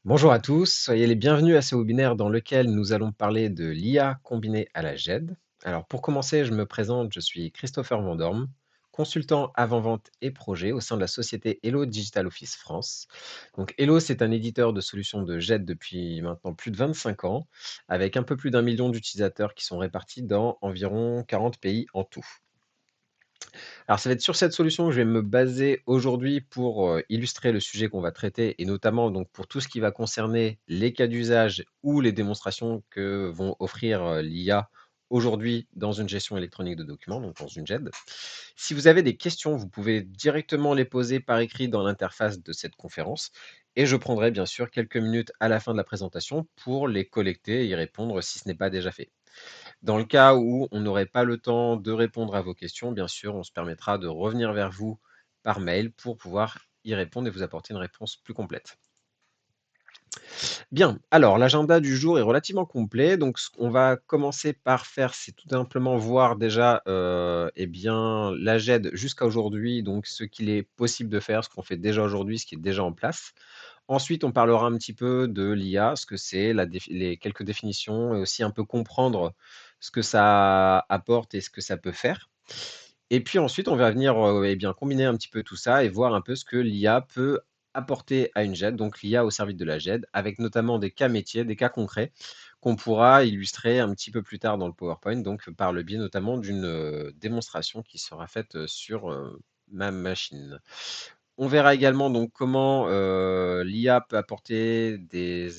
Bonjour à tous, soyez les bienvenus à ce webinaire dans lequel nous allons parler de l'IA combinée à la GED. Alors pour commencer, je me présente, je suis Christopher Vandorme, consultant avant-vente et projet au sein de la société Hello Digital Office France. Donc Hello, c'est un éditeur de solutions de GED depuis maintenant plus de 25 ans, avec un peu plus d'un million d'utilisateurs qui sont répartis dans environ 40 pays en tout. Alors, ça va être sur cette solution que je vais me baser aujourd'hui pour, illustrer le sujet qu'on va traiter et notamment donc pour tout ce qui va concerner les cas d'usage ou les démonstrations que vont offrir, l'IA aujourd'hui dans une gestion électronique de documents, donc dans une GED. Si vous avez des questions, vous pouvez directement les poser par écrit dans l'interface de cette conférence et je prendrai bien sûr quelques minutes à la fin de la présentation pour les collecter et y répondre si ce n'est pas déjà fait. Dans le cas où on n'aurait pas le temps de répondre à vos questions, bien sûr, on se permettra de revenir vers vous par mail pour pouvoir y répondre et vous apporter une réponse plus complète. Bien, alors l'agenda du jour est relativement complet, donc ce qu'on va commencer par faire, c'est tout simplement voir déjà, eh bien, la GED jusqu'à aujourd'hui, donc ce qu'il est possible de faire, ce qu'on fait déjà aujourd'hui, ce qui est déjà en place. Ensuite, on parlera un petit peu de l'IA, ce que c'est, les quelques définitions et aussi un peu comprendre ce que ça apporte et ce que ça peut faire. Et puis ensuite, on va venir, eh bien, combiner un petit peu tout ça et voir un peu ce que l'IA peut apporter à une GED, donc l'IA au service de la GED, avec notamment des cas métiers, des cas concrets qu'on pourra illustrer un petit peu plus tard dans le PowerPoint, donc par le biais notamment d'une, démonstration qui sera faite, sur, ma machine. On verra également donc comment, l'IA peut apporter des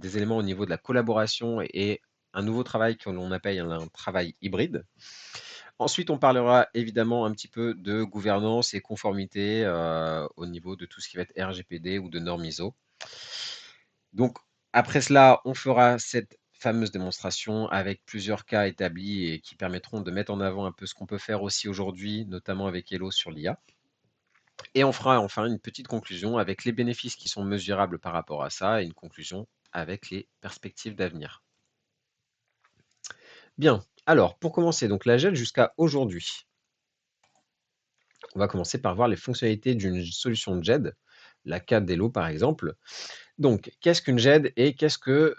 éléments au niveau de la collaboration et un nouveau travail que l'on appelle un travail hybride. Ensuite, on parlera évidemment un petit peu de gouvernance et conformité, au niveau de tout ce qui va être RGPD ou de normes ISO. Donc après cela, on fera cette fameuse démonstration avec plusieurs cas établis et qui permettront de mettre en avant un peu ce qu'on peut faire aussi aujourd'hui, notamment avec Hello sur l'IA. Et on fera enfin une petite conclusion avec les bénéfices qui sont mesurables par rapport à ça et une conclusion avec les perspectives d'avenir. Bien, alors pour commencer, donc la gel jusqu'à aujourd'hui. On va commencer par voir les fonctionnalités d'une solution JED, la CAD-DELO par exemple. Donc, qu'est-ce qu'une GED et qu'est-ce que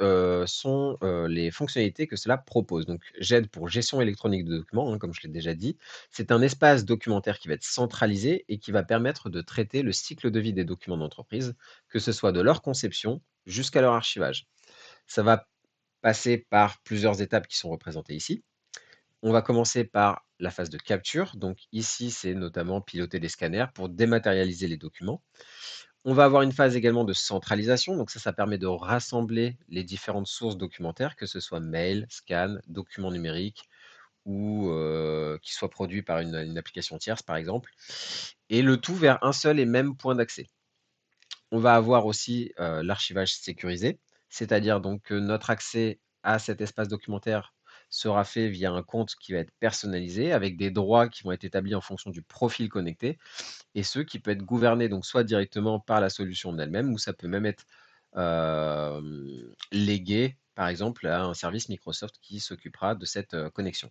sont les fonctionnalités que cela propose? Donc, GED pour gestion électronique de documents, hein, comme je l'ai déjà dit, c'est un espace documentaire qui va être centralisé et qui va permettre de traiter le cycle de vie des documents d'entreprise, que ce soit de leur conception jusqu'à leur archivage. Ça va passer par plusieurs étapes qui sont représentées ici. On va commencer par la phase de capture. Donc ici, c'est notamment piloter des scanners pour dématérialiser les documents. On va avoir une phase également de centralisation. Donc ça permet de rassembler les différentes sources documentaires, que ce soit mail, scan, documents numériques ou qui soient produits par une application tierce, par exemple. Et le tout vers un seul et même point d'accès. On va avoir aussi l'archivage sécurisé, c'est-à-dire donc que notre accès à cet espace documentaire sera fait via un compte qui va être personnalisé avec des droits qui vont être établis en fonction du profil connecté et ce qui peut être gouverné donc soit directement par la solution en elle-même ou ça peut même être légué par exemple à un service Microsoft qui s'occupera de cette connexion.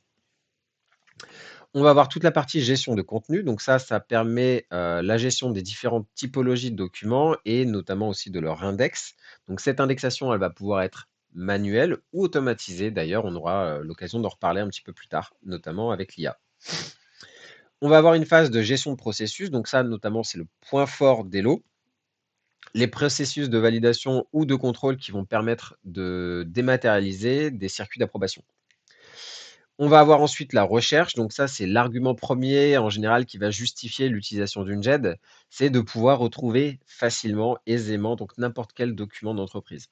On va avoir toute la partie gestion de contenu. Donc ça permet, la gestion des différentes typologies de documents et notamment aussi de leur index. Donc cette indexation, elle va pouvoir être manuelle ou automatisée. D'ailleurs, on aura, l'occasion d'en reparler un petit peu plus tard, notamment avec l'IA. On va avoir une phase de gestion de processus. Donc ça, notamment, c'est le point fort d'Hello. Les processus de validation ou de contrôle qui vont permettre de dématérialiser des circuits d'approbation. On va avoir ensuite la recherche, donc ça, c'est l'argument premier en général qui va justifier l'utilisation d'une GED, c'est de pouvoir retrouver facilement, aisément, donc n'importe quel document d'entreprise.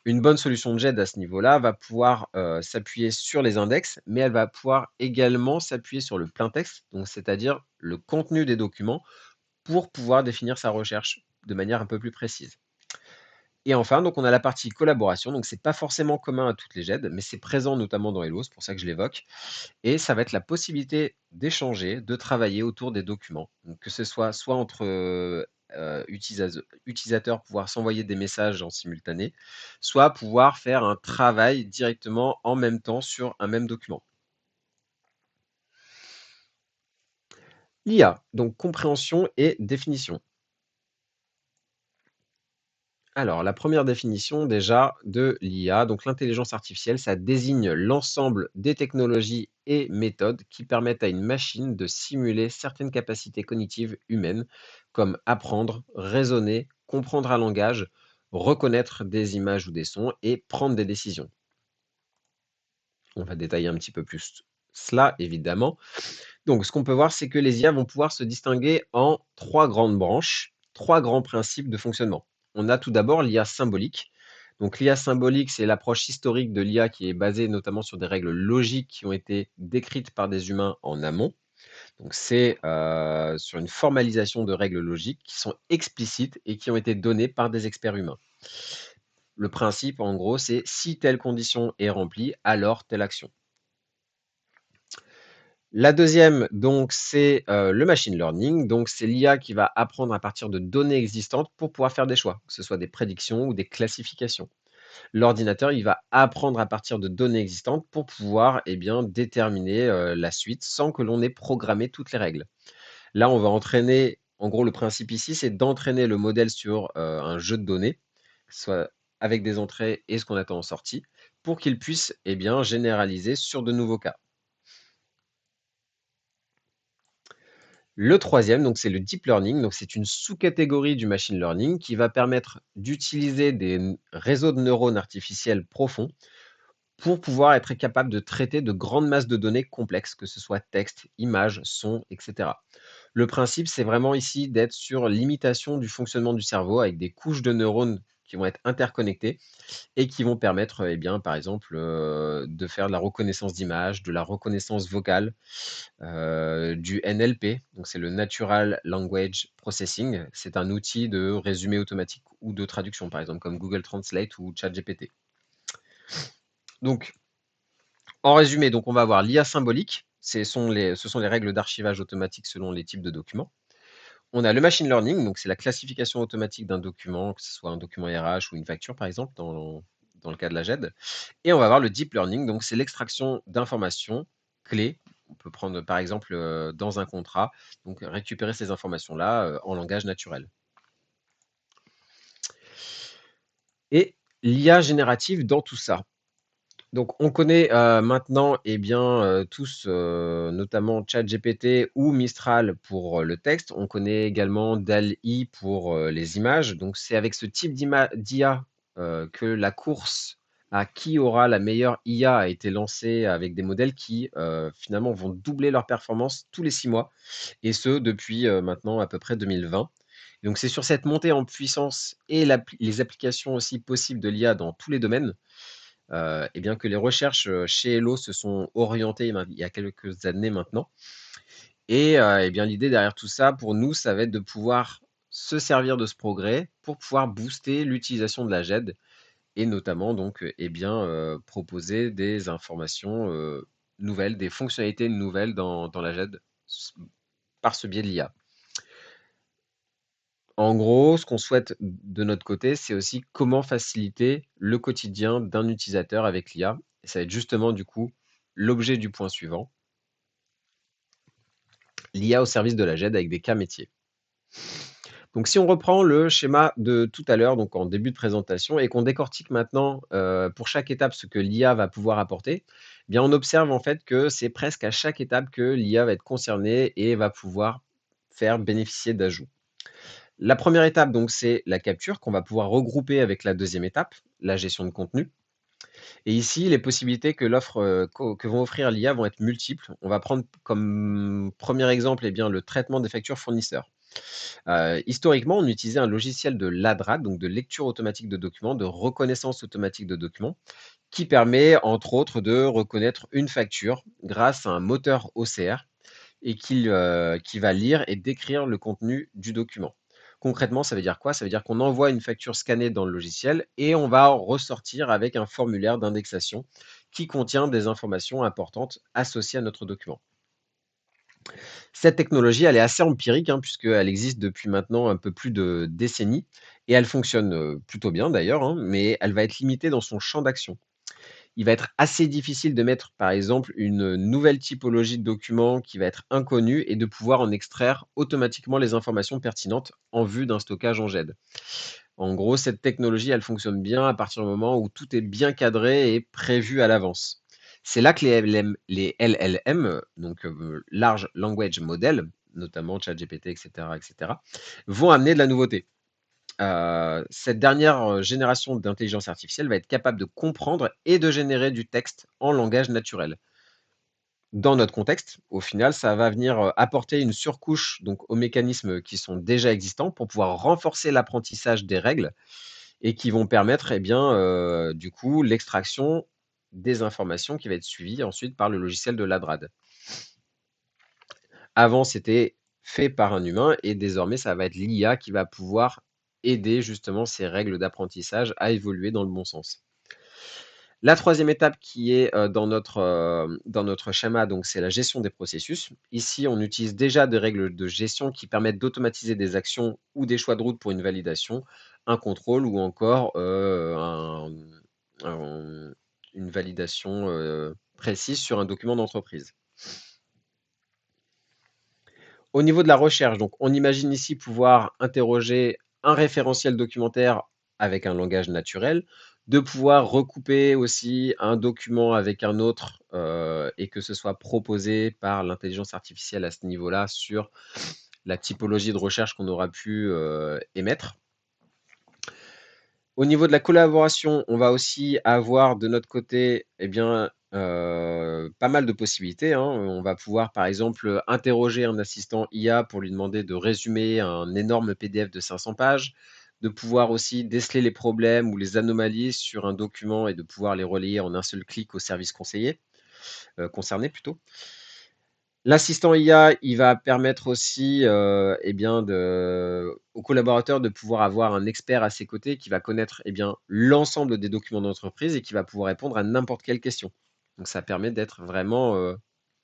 Une bonne solution de GED à ce niveau-là va pouvoir s'appuyer sur les index, mais elle va pouvoir également s'appuyer sur le plain texte, donc c'est-à-dire le contenu des documents, pour pouvoir définir sa recherche de manière un peu plus précise. Et enfin, donc on a la partie collaboration, donc c'est pas forcément commun à toutes les GED, mais c'est présent notamment dans Hello, c'est pour ça que je l'évoque. Et ça va être la possibilité d'échanger, de travailler autour des documents. Donc que ce soit entre, utilisateurs, pouvoir s'envoyer des messages en simultané, soit pouvoir faire un travail directement en même temps sur un même document. L'IA, donc compréhension et définition. Alors, la première définition déjà de l'IA, donc l'intelligence artificielle, ça désigne l'ensemble des technologies et méthodes qui permettent à une machine de simuler certaines capacités cognitives humaines, comme apprendre, raisonner, comprendre un langage, reconnaître des images ou des sons et prendre des décisions. On va détailler un petit peu plus cela, évidemment. Donc, ce qu'on peut voir, c'est que les IA vont pouvoir se distinguer en trois grandes branches, trois grands principes de fonctionnement. On a tout d'abord l'IA symbolique. Donc, l'IA symbolique, c'est l'approche historique de l'IA qui est basée notamment sur des règles logiques qui ont été décrites par des humains en amont. Donc, c'est sur une formalisation de règles logiques qui sont explicites et qui ont été données par des experts humains. Le principe, en gros, c'est si telle condition est remplie, alors telle action. La deuxième, donc, c'est le machine learning. Donc, c'est l'IA qui va apprendre à partir de données existantes pour pouvoir faire des choix, que ce soit des prédictions ou des classifications. L'ordinateur, il va apprendre à partir de données existantes pour pouvoir eh bien, déterminer la suite sans que l'on ait programmé toutes les règles. Là, on va entraîner, en gros, le principe ici, c'est d'entraîner le modèle sur un jeu de données, que ce soit avec des entrées et ce qu'on attend en sortie, pour qu'il puisse eh bien, généraliser sur de nouveaux cas. Le troisième, donc c'est le deep learning. Donc c'est une sous-catégorie du machine learning qui va permettre d'utiliser des réseaux de neurones artificiels profonds pour pouvoir être capable de traiter de grandes masses de données complexes, que ce soit texte, images, sons, etc. Le principe, c'est vraiment ici d'être sur l'imitation du fonctionnement du cerveau avec des couches de neurones qui vont être interconnectées et qui vont permettre, eh bien, par exemple, de faire de la reconnaissance d'images, de la reconnaissance vocale, du NLP, donc c'est le Natural Language Processing. C'est un outil de résumé automatique ou de traduction, par exemple, comme Google Translate ou ChatGPT. Donc, en résumé, donc on va avoir l'IA symbolique. Ce sont les règles d'archivage automatique selon les types de documents. On a le machine learning, donc c'est la classification automatique d'un document, que ce soit un document RH ou une facture, par exemple, dans le cas de la GED. Et on va avoir le deep learning, donc c'est l'extraction d'informations clés. On peut prendre par exemple dans un contrat, donc récupérer ces informations-là en langage naturel. Et l'IA générative dans tout ça. Donc on connaît maintenant eh bien, tous notamment ChatGPT ou Mistral pour le texte. On connaît également DALL-E pour les images. Donc c'est avec ce type d'IA que la course à qui aura la meilleure IA a été lancée avec des modèles qui finalement vont doubler leur performance tous les 6 mois et ce depuis maintenant à peu près 2020. Donc c'est sur cette montée en puissance et les applications aussi possibles de l'IA dans tous les domaines et bien que les recherches, chez Hello se sont orientées il y a quelques années maintenant et bien l'idée derrière tout ça, pour nous, ça va être de pouvoir se servir de ce progrès pour pouvoir booster l'utilisation de la GED et notamment donc proposer des informations, nouvelles, des fonctionnalités nouvelles dans la GED par ce biais de l'IA. En gros, ce qu'on souhaite de notre côté, c'est aussi comment faciliter le quotidien d'un utilisateur avec l'IA. Et ça va être justement du coup l'objet du point suivant, l'IA au service de la GED avec des cas métiers. Donc si on reprend le schéma de tout à l'heure, donc en début de présentation, et qu'on décortique maintenant pour chaque étape ce que l'IA va pouvoir apporter, eh bien on observe en fait que c'est presque à chaque étape que l'IA va être concernée et va pouvoir faire bénéficier d'ajouts. La première étape, donc, c'est la capture qu'on va pouvoir regrouper avec la deuxième étape, la gestion de contenu. Et ici, les possibilités que que vont offrir l'IA vont être multiples. On va prendre comme premier exemple, eh bien, le traitement des factures fournisseurs. Historiquement, on utilisait un logiciel de l'ADRAC, donc de lecture automatique de documents, de reconnaissance automatique de documents, qui permet, entre autres, de reconnaître une facture grâce à un moteur OCR et qui va lire et décrire le contenu du document. Concrètement, ça veut dire quoi? Ça veut dire qu'on envoie une facture scannée dans le logiciel et on va ressortir avec un formulaire d'indexation qui contient des informations importantes associées à notre document. Cette technologie, elle est assez empirique, hein, puisqu'elle existe depuis maintenant un peu plus de décennies et elle fonctionne plutôt bien d'ailleurs, hein, mais elle va être limitée dans son champ d'action. Il va être assez difficile de mettre, par exemple, une nouvelle typologie de document qui va être inconnue et de pouvoir en extraire automatiquement les informations pertinentes en vue d'un stockage en GED. En gros, cette technologie, elle fonctionne bien à partir du moment où tout est bien cadré et prévu à l'avance. C'est là que les LLM, donc Large Language Model, notamment ChatGPT, etc., etc., vont amener de la nouveauté. Cette dernière génération d'intelligence artificielle va être capable de comprendre et de générer du texte en langage naturel. Dans notre contexte, au final, ça va venir apporter une surcouche donc, aux mécanismes qui sont déjà existants pour pouvoir renforcer l'apprentissage des règles et qui vont permettre, eh bien, du coup, l'extraction des informations qui va être suivie ensuite par le logiciel de Ladrad. Avant, c'était fait par un humain et désormais, ça va être l'IA qui va pouvoir aider justement ces règles d'apprentissage à évoluer dans le bon sens. La troisième étape qui est dans notre schéma, donc c'est la gestion des processus. Ici, on utilise déjà des règles de gestion qui permettent d'automatiser des actions ou des choix de route pour une validation, un contrôle ou encore une validation précise sur un document d'entreprise. Au niveau de la recherche, donc on imagine ici pouvoir interroger un référentiel documentaire avec un langage naturel, de pouvoir recouper aussi un document avec un autre et que ce soit proposé par l'intelligence artificielle à ce niveau-là sur la typologie de recherche qu'on aura pu émettre. Au niveau de la collaboration, on va aussi avoir de notre côté, eh bien, pas mal de possibilités, hein. On va pouvoir, par exemple, interroger un assistant IA pour lui demander de résumer un énorme PDF de 500 pages, de pouvoir aussi déceler les problèmes ou les anomalies sur un document et de pouvoir les relayer en un seul clic au service conseiller, concerné plutôt. L'assistant IA, il va permettre aussi, eh bien aux collaborateurs de pouvoir avoir un expert à ses côtés qui va connaître, eh bien, l'ensemble des documents d'entreprise et qui va pouvoir répondre à n'importe quelle question. Donc ça permet d'être vraiment,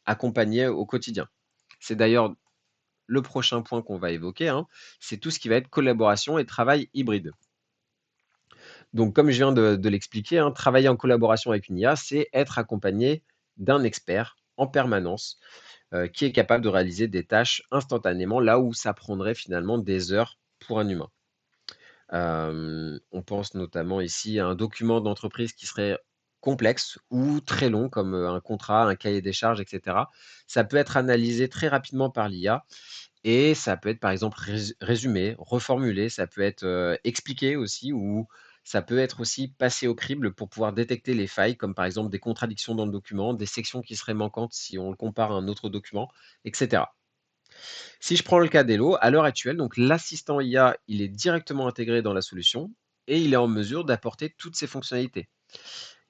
accompagné au quotidien. C'est d'ailleurs le prochain point qu'on va évoquer, hein, c'est tout ce qui va être collaboration et travail hybride. Donc comme je viens de l'expliquer, hein, travailler en collaboration avec une IA, c'est être accompagné d'un expert en permanence qui est capable de réaliser des tâches instantanément, là où ça prendrait finalement des heures pour un humain. On pense notamment ici à un document d'entreprise qui serait complexe ou très long, comme un contrat, un cahier des charges, etc. Ça peut être analysé très rapidement par l'IA et ça peut être par exemple résumé, reformulé, ça peut être expliqué aussi ou ça peut être aussi passé au crible pour pouvoir détecter les failles, comme par exemple des contradictions dans le document, des sections qui seraient manquantes si on le compare à un autre document, etc. Si je prends le cas d'Hello, à l'heure actuelle, donc l'assistant IA, il est directement intégré dans la solution et il est en mesure d'apporter toutes ces fonctionnalités.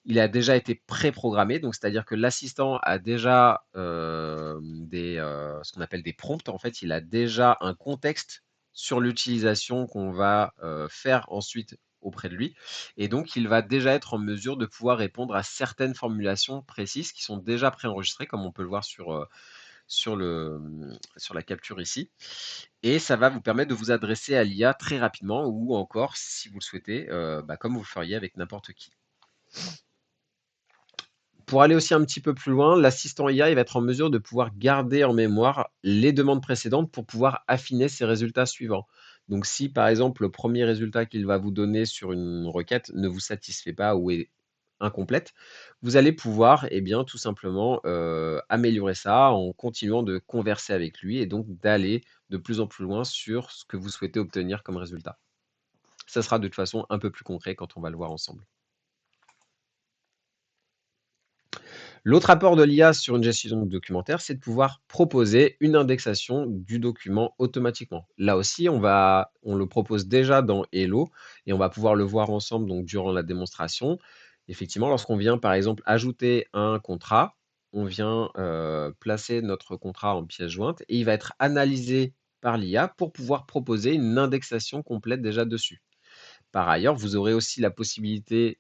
Il a déjà été préprogrammé, donc c'est-à-dire que l'assistant a déjà ce qu'on appelle des prompts. En fait, il a déjà un contexte sur l'utilisation qu'on va faire ensuite auprès de lui. Et donc, il va déjà être en mesure de pouvoir répondre à certaines formulations précises qui sont déjà préenregistrées, comme on peut le voir sur la capture ici. Et ça va vous permettre de vous adresser à l'IA très rapidement ou encore, si vous le souhaitez, comme vous le feriez avec n'importe qui. Pour aller aussi un petit peu plus loin, l'assistant IA il va être en mesure de pouvoir garder en mémoire les demandes précédentes pour pouvoir affiner ses résultats suivants. Donc si par exemple le premier résultat qu'il va vous donner sur une requête ne vous satisfait pas ou est incomplète, vous allez pouvoir eh bien, tout simplement améliorer ça en continuant de converser avec lui et donc d'aller de plus en plus loin sur ce que vous souhaitez obtenir comme résultat. Ça sera de toute façon un peu plus concret quand on va le voir ensemble. L'autre apport de l'IA sur une gestion de documentaire, c'est de pouvoir proposer une indexation du document automatiquement. Là aussi, on le propose déjà dans Hello et on va pouvoir le voir ensemble donc, durant la démonstration. Effectivement, lorsqu'on vient par exemple ajouter un contrat, on vient placer notre contrat en pièce jointe et il va être analysé par l'IA pour pouvoir proposer une indexation complète déjà dessus. Par ailleurs, vous aurez aussi la possibilité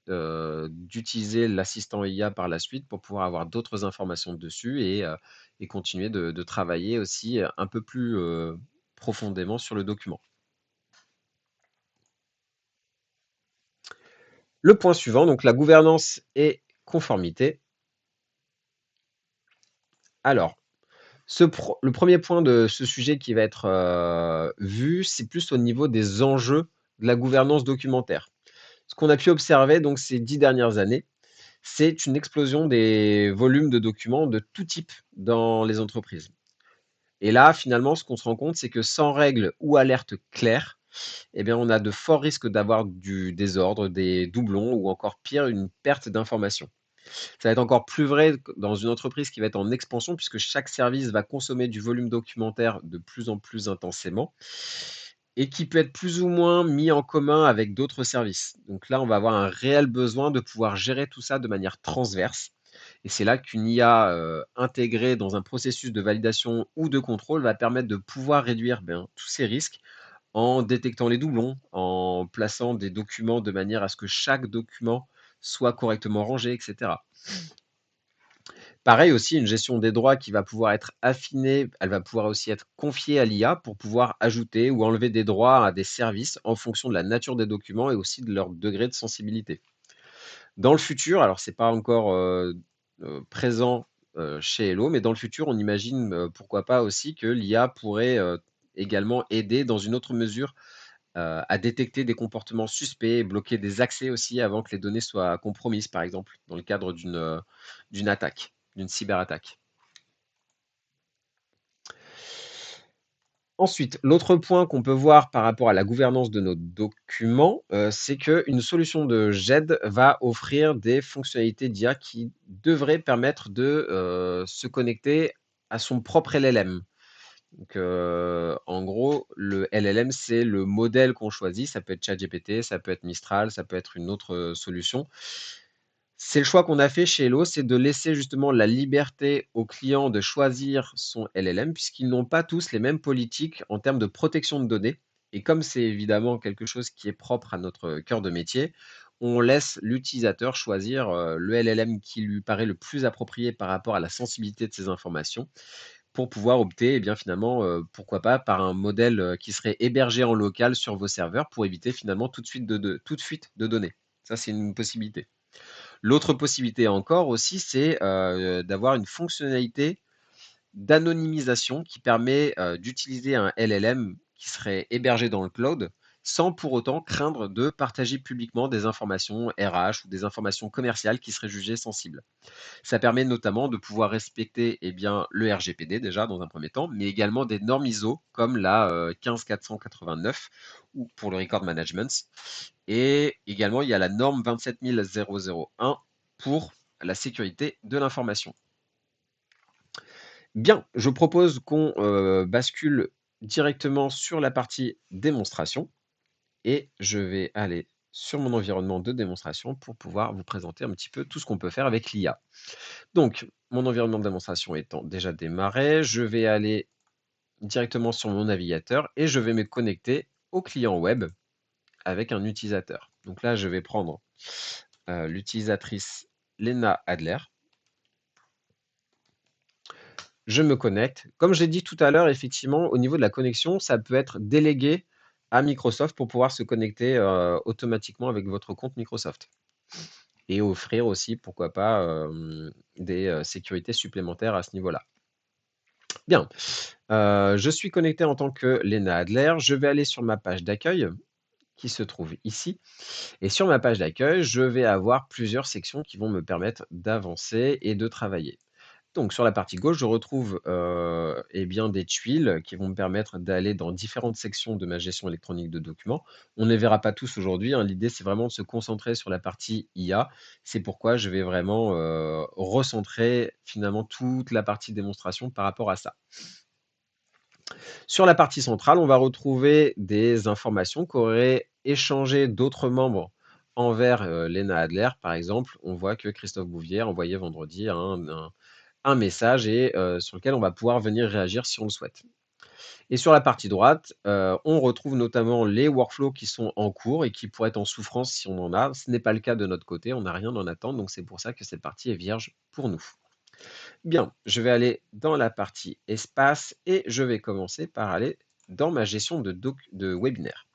d'utiliser l'assistant IA par la suite pour pouvoir avoir d'autres informations dessus et continuer de travailler aussi un peu plus profondément sur le document. Le point suivant, donc la gouvernance et conformité. Alors, le premier point de ce sujet qui va être vu, c'est plus au niveau des enjeux de la gouvernance documentaire. Ce qu'on a pu observer donc ces 10 dernières années, c'est une explosion des volumes de documents de tout type dans les entreprises. Et là, finalement, ce qu'on se rend compte, c'est que sans règles ou alertes claires, eh bien, on a de forts risques d'avoir du désordre, des doublons ou encore pire, une perte d'informations. Ça va être encore plus vrai dans une entreprise qui va être en expansion puisque chaque service va consommer du volume documentaire de plus en plus intensément et qui peut être plus ou moins mis en commun avec d'autres services. Donc là, on va avoir un réel besoin de pouvoir gérer tout ça de manière transverse. Et c'est là qu'une IA intégrée dans un processus de validation ou de contrôle va permettre de pouvoir réduire tous ces risques en détectant les doublons, en plaçant des documents de manière à ce que chaque document soit correctement rangé, etc. Pareil aussi, une gestion des droits qui va pouvoir être affinée, elle va pouvoir aussi être confiée à l'IA pour pouvoir ajouter ou enlever des droits à des services en fonction de la nature des documents et aussi de leur degré de sensibilité. Dans le futur, alors c'est pas encore présent chez Hello, mais dans le futur, on imagine pourquoi pas aussi que l'IA pourrait également aider dans une autre mesure à détecter des comportements suspects et bloquer des accès aussi avant que les données soient compromises, par exemple, dans le cadre d'une attaque, d'une cyberattaque. Ensuite, l'autre point qu'on peut voir par rapport à la gouvernance de nos documents, c'est qu'une solution de GED va offrir des fonctionnalités d'IA qui devraient permettre de se connecter à son propre LLM. Donc, en gros, le LLM, c'est le modèle qu'on choisit. Ça peut être ChatGPT, ça peut être Mistral, ça peut être une autre solution. C'est le choix qu'on a fait chez Hello, c'est de laisser justement la liberté aux clients de choisir son LLM, puisqu'ils n'ont pas tous les mêmes politiques en termes de protection de données. Et comme c'est évidemment quelque chose qui est propre à notre cœur de métier, on laisse l'utilisateur choisir le LLM qui lui paraît le plus approprié par rapport à la sensibilité de ses informations pour pouvoir opter, eh bien, finalement, pourquoi pas, par un modèle qui serait hébergé en local sur vos serveurs pour éviter finalement toute fuite de données. Ça, c'est une possibilité. L'autre possibilité encore aussi, c'est d'avoir une fonctionnalité d'anonymisation qui permet d'utiliser un LLM qui serait hébergé dans le cloud sans pour autant craindre de partager publiquement des informations RH ou des informations commerciales qui seraient jugées sensibles. Ça permet notamment de pouvoir respecter le RGPD déjà dans un premier temps, mais également des normes ISO comme la 15489 ou pour le record management. Et également, il y a la norme 27001 pour la sécurité de l'information. Bien, je propose qu'on bascule directement sur la partie démonstration et je vais aller sur mon environnement de démonstration pour pouvoir vous présenter un petit peu tout ce qu'on peut faire avec l'IA. Donc, mon environnement de démonstration étant déjà démarré, je vais aller directement sur mon navigateur et je vais me connecter au client web avec un utilisateur. Donc là, je vais prendre l'utilisatrice Lena Adler. Je me connecte. Comme j'ai dit tout à l'heure, effectivement, au niveau de la connexion, ça peut être délégué à Microsoft pour pouvoir se connecter automatiquement avec votre compte Microsoft. Et offrir aussi, pourquoi pas, des sécurités supplémentaires à ce niveau-là. Bien, je suis connecté en tant que Lena Adler. Je vais aller sur ma page d'accueil qui se trouve ici. Et sur ma page d'accueil, je vais avoir plusieurs sections qui vont me permettre d'avancer et de travailler. Donc sur la partie gauche, je retrouve des tuiles qui vont me permettre d'aller dans différentes sections de ma gestion électronique de documents. On ne les verra pas tous aujourd'hui, hein. L'idée, c'est vraiment de se concentrer sur la partie IA. C'est pourquoi je vais vraiment recentrer finalement toute la partie démonstration par rapport à ça. Sur la partie centrale, on va retrouver des informations qu'auraient échangées d'autres membres envers Lena Adler. Par exemple, on voit que Christophe Bouvier a envoyé vendredi un message et sur lequel on va pouvoir venir réagir si on le souhaite. Et sur la partie droite, on retrouve notamment les workflows qui sont en cours et qui pourraient être en souffrance si on en a. Ce n'est pas le cas de notre côté, on n'a rien en attente, donc c'est pour ça que cette partie est vierge pour nous. Bien, je vais aller dans la partie espace et je vais commencer par aller dans ma gestion de webinaire.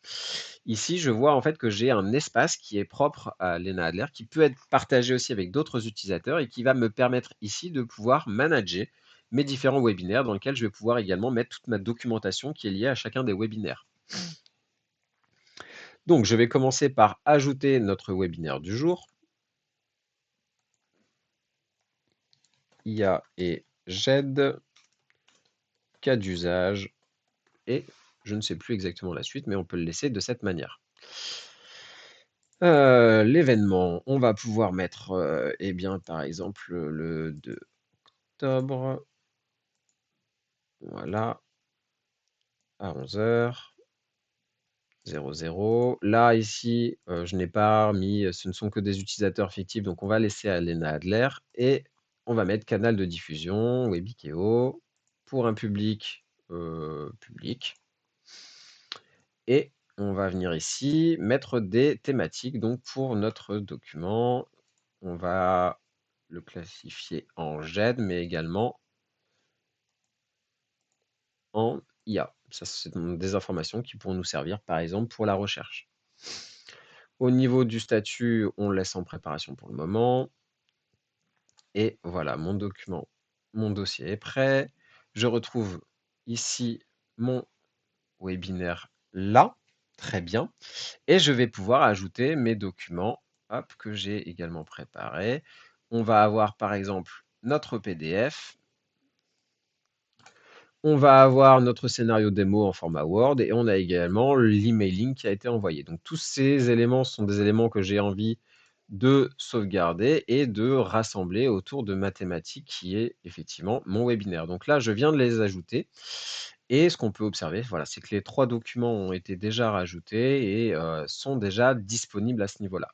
Ici, je vois en fait que j'ai un espace qui est propre à Lena Adler, qui peut être partagé aussi avec d'autres utilisateurs et qui va me permettre ici de pouvoir manager mes différents webinaires dans lesquels je vais pouvoir également mettre toute ma documentation qui est liée à chacun des webinaires. Donc, je vais commencer par ajouter notre webinaire du jour. IA et GED, cas d'usage, et je ne sais plus exactement la suite, mais on peut le laisser de cette manière. L'événement, on va pouvoir mettre, eh bien, par exemple, le 2 octobre, voilà, à 11h00. Là, ici, je n'ai pas mis, ce ne sont que des utilisateurs fictifs, donc on va laisser à Lena Adler et on va mettre canal de diffusion, Webikeo, pour un public, public. Et on va venir ici mettre des thématiques. Donc pour notre document, on va le classifier en GED, mais également en IA. Ça, c'est des informations qui pourront nous servir, par exemple, pour la recherche. Au niveau du statut, on le laisse en préparation pour le moment. Et voilà, mon document, mon dossier est prêt. Je retrouve ici mon webinaire là. Très bien. Et je vais pouvoir ajouter mes documents, hop, que j'ai également préparés. On va avoir par exemple notre PDF. On va avoir notre scénario démo en format Word et on a également l'emailing qui a été envoyé. Donc tous ces éléments sont des éléments que j'ai envie de sauvegarder et de rassembler autour de ma thématique qui est effectivement mon webinaire. Donc là, je viens de les ajouter. Et ce qu'on peut observer, voilà, c'est que les 3 documents ont été déjà rajoutés et sont déjà disponibles à ce niveau-là.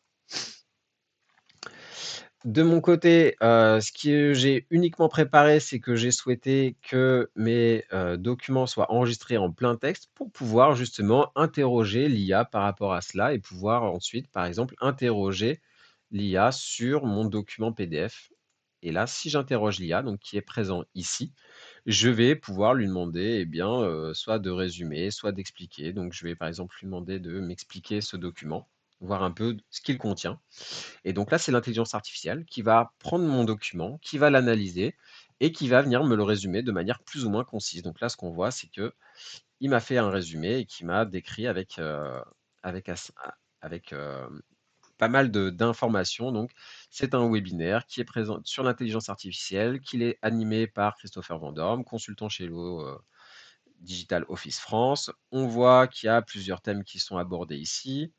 De mon côté, ce que j'ai uniquement préparé, c'est que j'ai souhaité que mes, documents soient enregistrés en plein texte pour pouvoir justement interroger l'IA par rapport à cela et pouvoir ensuite, par exemple, interroger l'IA sur mon document PDF. Et là, si j'interroge l'IA, donc qui est présent ici, je vais pouvoir lui demander, eh bien, soit de résumer, soit d'expliquer. Donc je vais par exemple lui demander de m'expliquer ce document, voir un peu ce qu'il contient. Et donc là, c'est l'intelligence artificielle qui va prendre mon document, qui va l'analyser et qui va venir me le résumer de manière plus ou moins concise. Donc là, ce qu'on voit, c'est que il m'a fait un résumé et qui m'a décrit avec, avec pas mal d'informations. Donc, c'est un webinaire qui est présent sur l'intelligence artificielle, qu'il est animé par Christopher Van Dorm, consultant chez Hello Digital Office France. On voit qu'il y a plusieurs thèmes qui sont abordés ici.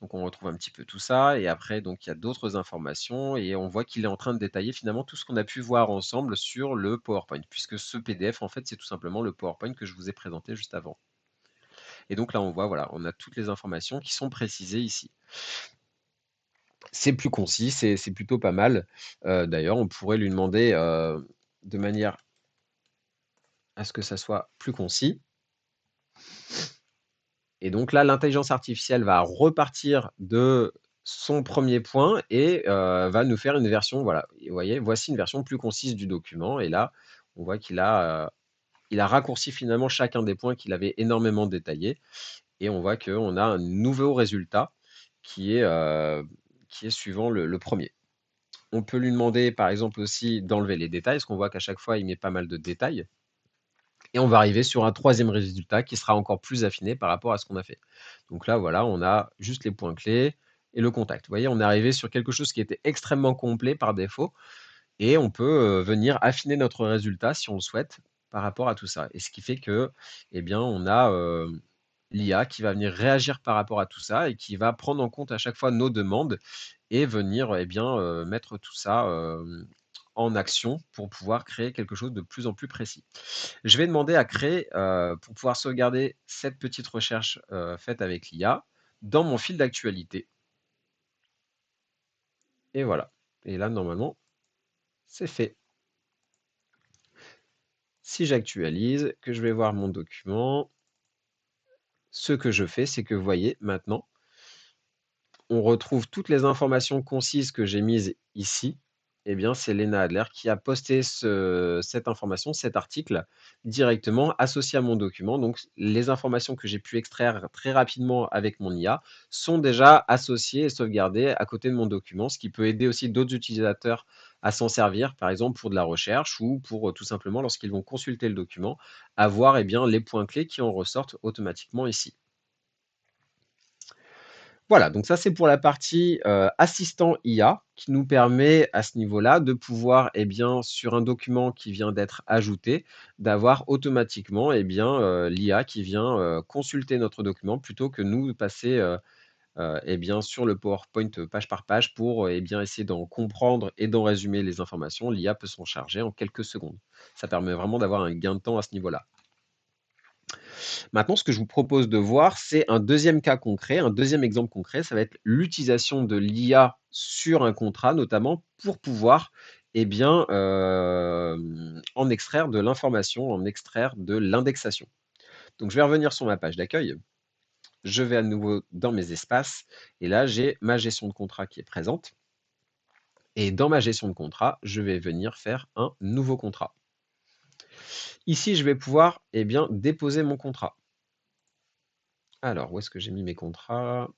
Donc, on retrouve un petit peu tout ça. Et après, donc, il y a d'autres informations et on voit qu'il est en train de détailler finalement tout ce qu'on a pu voir ensemble sur le PowerPoint, puisque ce PDF, en fait, c'est tout simplement le PowerPoint que je vous ai présenté juste avant. Et donc là, on voit, voilà, on a toutes les informations qui sont précisées ici. C'est plus concis, c'est plutôt pas mal. D'ailleurs, on pourrait lui demander, de manière à ce que ça soit plus concis. Et donc là, l'intelligence artificielle va repartir de son premier point et va nous faire une version, voilà, vous voyez, voici une version plus concise du document. Et là, on voit il a raccourci finalement chacun des points qu'il avait énormément détaillés. Et on voit qu'on a un nouveau résultat qui est, qui est suivant le premier. On peut lui demander, par exemple, aussi d'enlever les détails, parce qu'on voit qu'à chaque fois, il met pas mal de détails. Et on va arriver sur un troisième résultat qui sera encore plus affiné par rapport à ce qu'on a fait. Donc là, voilà, on a juste les points clés et le contact. Vous voyez, on est arrivé sur quelque chose qui était extrêmement complet par défaut. Et on peut venir affiner notre résultat si on le souhaite par rapport à tout ça. Et ce qui fait que, eh bien, on a l'IA qui va venir réagir par rapport à tout ça et qui va prendre en compte à chaque fois nos demandes et venir eh bien, mettre tout ça en action pour pouvoir créer quelque chose de plus en plus précis. Je vais demander à créer, pour pouvoir sauvegarder cette petite recherche faite avec l'IA dans mon fil d'actualité. Et voilà. Et là, normalement, c'est fait. Si j'actualise, que je vais voir mon document, ce que je fais, c'est que vous voyez maintenant, on retrouve toutes les informations concises que j'ai mises ici. Eh bien, c'est Lena Adler qui a posté cette information, cet article, directement associé à mon document. Donc, les informations que j'ai pu extraire très rapidement avec mon IA sont déjà associées et sauvegardées à côté de mon document, ce qui peut aider aussi d'autres utilisateurs à s'en servir, par exemple pour de la recherche ou pour tout simplement, lorsqu'ils vont consulter le document, avoir eh bien, les points clés qui en ressortent automatiquement ici. Voilà, donc ça c'est pour la partie assistant IA qui nous permet à ce niveau-là de pouvoir, eh bien, sur un document qui vient d'être ajouté, d'avoir automatiquement eh bien, l'IA qui vient consulter notre document plutôt que nous de passer eh bien, sur le PowerPoint page par page pour eh bien, essayer d'en comprendre et d'en résumer les informations. L'IA peut s'en charger en quelques secondes. Ça permet vraiment d'avoir un gain de temps à ce niveau-là. Maintenant, ce que je vous propose de voir, c'est un deuxième cas concret, un deuxième exemple concret. Ça va être l'utilisation de l'IA sur un contrat, notamment pour pouvoir eh bien, en extraire de l'information, en extraire de l'indexation. Donc, je vais revenir sur ma page d'accueil. Je vais à nouveau dans mes espaces et là, j'ai ma gestion de contrat qui est présente. Et dans ma gestion de contrat, je vais venir faire un nouveau contrat. Ici, je vais pouvoir eh bien, déposer mon contrat. Alors, où est-ce que j'ai mis mes contrats?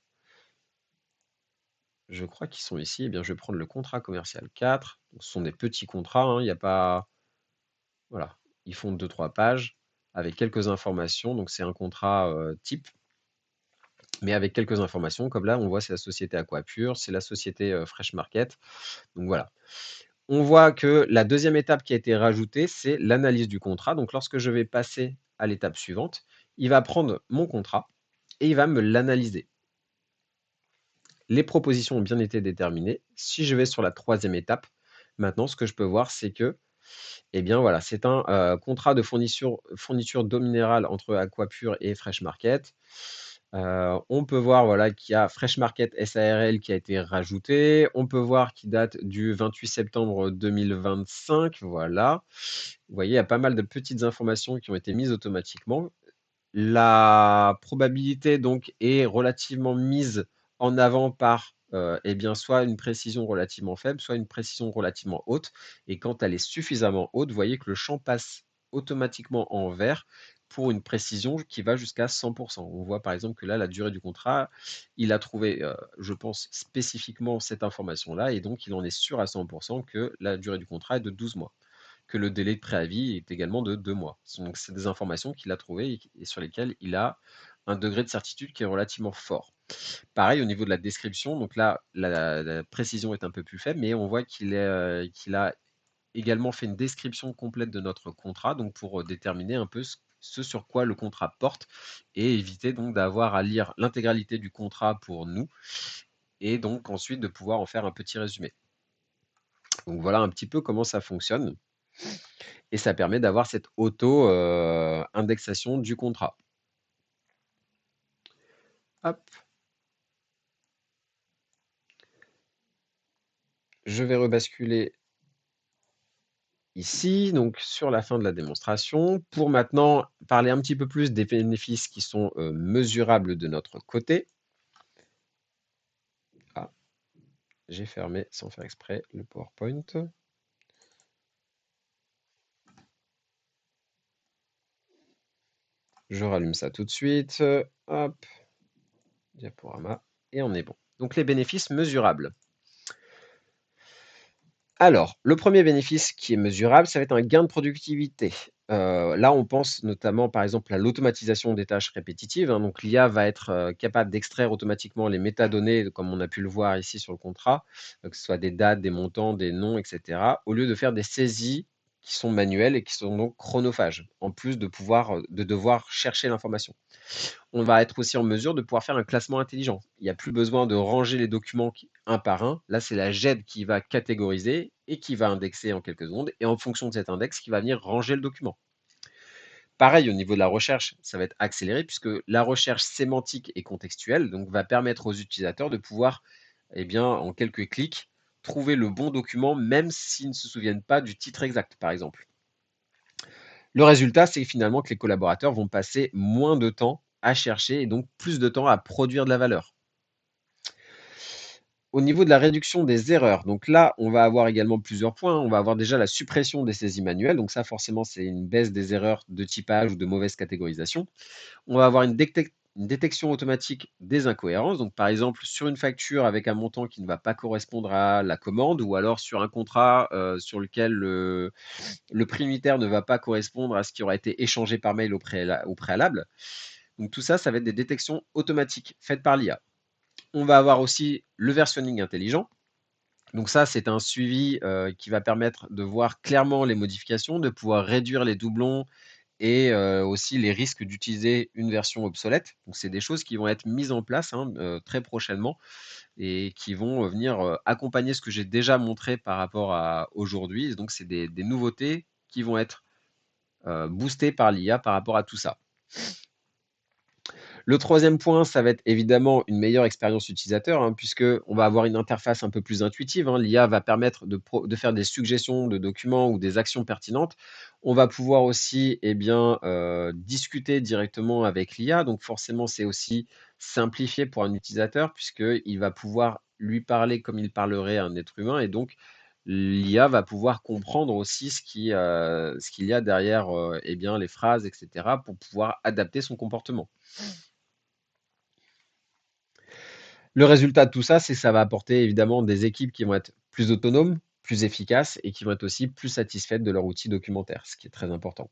Je crois qu'ils sont ici. Eh bien, je vais prendre le contrat commercial 4. Donc, ce sont des petits contrats, hein, il n'y a pas. Voilà. Ils font 2-3 pages avec quelques informations. Donc, c'est un contrat type, mais avec quelques informations. Comme là, on voit c'est la société Aquapure, c'est la société Fresh Market. Donc voilà. On voit que la deuxième étape qui a été rajoutée, c'est l'analyse du contrat. Donc, lorsque je vais passer à l'étape suivante, il va prendre mon contrat et il va me l'analyser. Les propositions ont bien été déterminées. Si je vais sur la troisième étape, maintenant, ce que je peux voir, c'est que, eh bien, voilà, c'est un contrat de fourniture d'eau minérale entre Aquapure et Fresh Market. On peut voir voilà, qu'il y a Fresh Market SARL qui a été rajouté. On peut voir qu'il date du 28 septembre 2025. Voilà. Vous voyez, il y a pas mal de petites informations qui ont été mises automatiquement. La probabilité donc est relativement mise en avant par eh bien, soit une précision relativement faible, soit une précision relativement haute. Et quand elle est suffisamment haute, vous voyez que le champ passe automatiquement en vert pour une précision qui va jusqu'à 100%. On voit par exemple que là, la durée du contrat, il a trouvé, je pense, spécifiquement cette information-là, et donc il en est sûr à 100% que la durée du contrat est de 12 mois, que le délai de préavis est également de 2 mois. Donc, c'est des informations qu'il a trouvées et sur lesquelles il a un degré de certitude qui est relativement fort. Pareil au niveau de la description, donc là, la précision est un peu plus faible, mais on voit qu'il a également fait une description complète de notre contrat, donc pour déterminer un peu ce sur quoi le contrat porte et éviter donc d'avoir à lire l'intégralité du contrat pour nous et donc ensuite de pouvoir en faire un petit résumé. Donc voilà un petit peu comment ça fonctionne. Et ça permet d'avoir cette auto-indexation du contrat. Hop. Je vais rebasculer ici, donc sur la fin de la démonstration, pour maintenant parler un petit peu plus des bénéfices qui sont mesurables de notre côté. Ah, j'ai fermé sans faire exprès le PowerPoint. Je rallume ça tout de suite. Hop, diaporama, et on est bon. Donc les bénéfices mesurables. Alors, le premier bénéfice qui est mesurable, ça va être un gain de productivité. Là, on pense notamment, par exemple, à l'automatisation des tâches répétitives, hein. Donc l'IA va être, capable d'extraire automatiquement les métadonnées, comme on a pu le voir ici sur le contrat, que ce soit des dates, des montants, des noms et cetera, au lieu de faire des saisies qui sont manuelles et qui sont donc chronophages, en plus de pouvoir, de devoir chercher l'information. On va être aussi en mesure de pouvoir faire un classement intelligent. Il n'y a plus besoin de ranger les documents un par un. Là, c'est la GED qui va catégoriser et qui va indexer en quelques secondes. Et en fonction de cet index, qui va venir ranger le document. Pareil, au niveau de la recherche, ça va être accéléré puisque la recherche sémantique et contextuelle donc, va permettre aux utilisateurs de pouvoir, eh bien, en quelques clics, trouver le bon document, même s'ils ne se souviennent pas du titre exact, par exemple. Le résultat, c'est finalement que les collaborateurs vont passer moins de temps à chercher et donc plus de temps à produire de la valeur. Au niveau de la réduction des erreurs, donc là, on va avoir également plusieurs points. On va avoir déjà la suppression des saisies manuelles. Donc ça, forcément, c'est une baisse des erreurs de typage ou de mauvaise catégorisation. On va avoir une détection automatique des incohérences. Donc par exemple, sur une facture avec un montant qui ne va pas correspondre à la commande, ou alors sur un contrat sur lequel le prix unitaire ne va pas correspondre à ce qui aura été échangé par mail au préalable. Donc tout ça, ça va être des détections automatiques faites par l'IA. On va avoir aussi le versionning intelligent. Donc ça, c'est un suivi qui va permettre de voir clairement les modifications, de pouvoir réduire les doublons et aussi les risques d'utiliser une version obsolète. Donc c'est des choses qui vont être mises en place hein, très prochainement et qui vont venir accompagner ce que j'ai déjà montré par rapport à aujourd'hui. Donc c'est des nouveautés qui vont être boostées par l'IA par rapport à tout ça. Le troisième point, ça va être évidemment une meilleure expérience utilisateur, hein, puisqu'on va avoir une interface un peu plus intuitive, hein. L'IA va permettre de faire des suggestions de documents ou des actions pertinentes. On va pouvoir aussi discuter directement avec l'IA. Donc forcément, c'est aussi simplifié pour un utilisateur, puisqu'il va pouvoir lui parler comme il parlerait à un être humain. Et donc, l'IA va pouvoir comprendre aussi ce qu'il y a derrière les phrases, etc., pour pouvoir adapter son comportement. Le résultat de tout ça, c'est que ça va apporter évidemment des équipes qui vont être plus autonomes, plus efficaces et qui vont être aussi plus satisfaites de leur outil documentaire, ce qui est très important.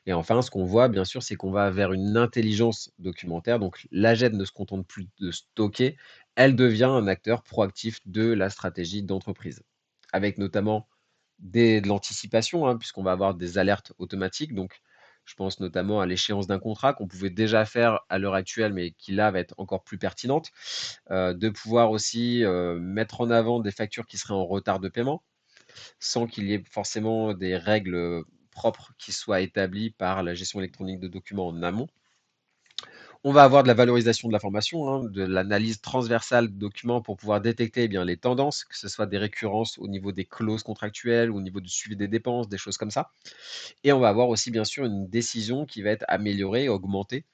Et enfin, ce qu'on voit, bien sûr, c'est qu'on va vers une intelligence documentaire. Donc, l'AGED ne se contente plus de stocker, elle devient un acteur proactif de la stratégie d'entreprise, avec notamment de l'anticipation, hein, puisqu'on va avoir des alertes automatiques. Donc, je pense notamment à l'échéance d'un contrat qu'on pouvait déjà faire à l'heure actuelle, mais qui là va être encore plus pertinente. De pouvoir aussi mettre en avant des factures qui seraient en retard de paiement, sans qu'il y ait forcément des règles propres qui soient établies par la gestion électronique de documents en amont. On va avoir de la valorisation de l'information, hein, de l'analyse transversale de documents pour pouvoir détecter les tendances, que ce soit des récurrences au niveau des clauses contractuelles, au niveau du suivi des dépenses, des choses comme ça. Et on va avoir aussi bien sûr une décision qui va être améliorée, augmentée,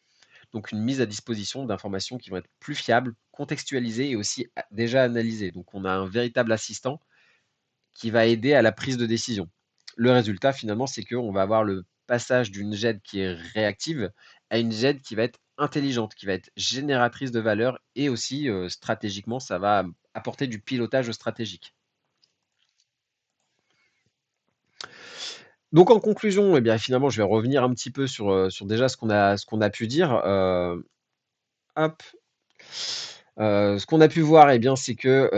donc une mise à disposition d'informations qui vont être plus fiables, contextualisées et aussi déjà analysées. Donc on a un véritable assistant qui va aider à la prise de décision. Le résultat finalement, c'est qu'on va avoir le passage d'une GED qui est réactive à une GED qui va être intelligente, qui va être génératrice de valeur et aussi stratégiquement, ça va apporter du pilotage stratégique. Donc en conclusion, finalement, je vais revenir un petit peu sur déjà ce qu'on a pu dire. Hop. Ce qu'on a pu voir, c'est que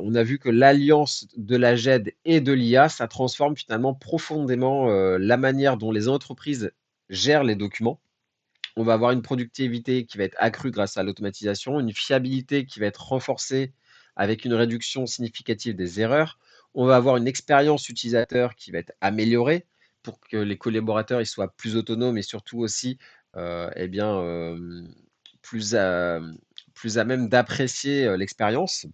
on a vu que l'alliance de la GED et de l'IA, ça transforme finalement profondément la manière dont les entreprises gèrent les documents. On va avoir une productivité qui va être accrue grâce à l'automatisation, une fiabilité qui va être renforcée avec une réduction significative des erreurs. On va avoir une expérience utilisateur qui va être améliorée pour que les collaborateurs ils soient plus autonomes et surtout aussi euh, eh bien, euh, plus, à, plus à même d'apprécier l'expérience.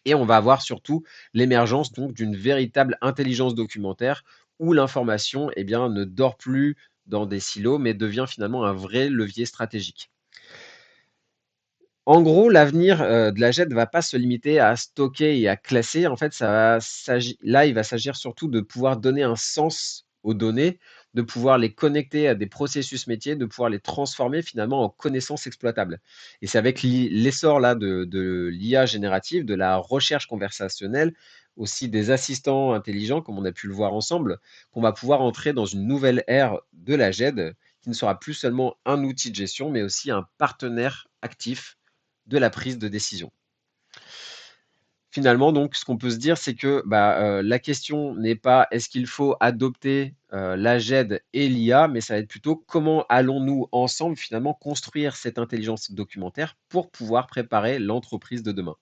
Et on va avoir surtout l'émergence donc d'une véritable intelligence documentaire où l'information ne dort plus dans des silos, mais devient finalement un vrai levier stratégique. En gros, l'avenir de la JET ne va pas se limiter à stocker et à classer. En fait, là, il va s'agir surtout de pouvoir donner un sens aux données, de pouvoir les connecter à des processus métiers, de pouvoir les transformer finalement en connaissances exploitables. Et c'est avec l'essor là de l'IA générative, de la recherche conversationnelle, aussi des assistants intelligents, comme on a pu le voir ensemble, qu'on va pouvoir entrer dans une nouvelle ère de la GED qui ne sera plus seulement un outil de gestion, mais aussi un partenaire actif de la prise de décision. Finalement, donc, ce qu'on peut se dire, c'est que la question n'est pas est-ce qu'il faut adopter la GED et l'IA, mais ça va être plutôt comment allons-nous ensemble finalement construire cette intelligence documentaire pour pouvoir préparer l'entreprise de demain.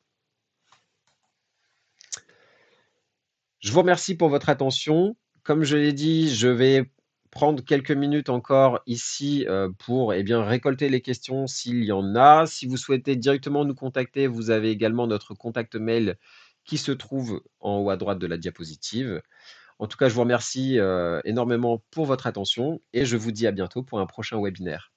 Je vous remercie pour votre attention. Comme je l'ai dit, je vais prendre quelques minutes encore ici pour récolter les questions s'il y en a. Si vous souhaitez directement nous contacter, vous avez également notre contact mail qui se trouve en haut à droite de la diapositive. En tout cas, je vous remercie énormément pour votre attention et je vous dis à bientôt pour un prochain webinaire.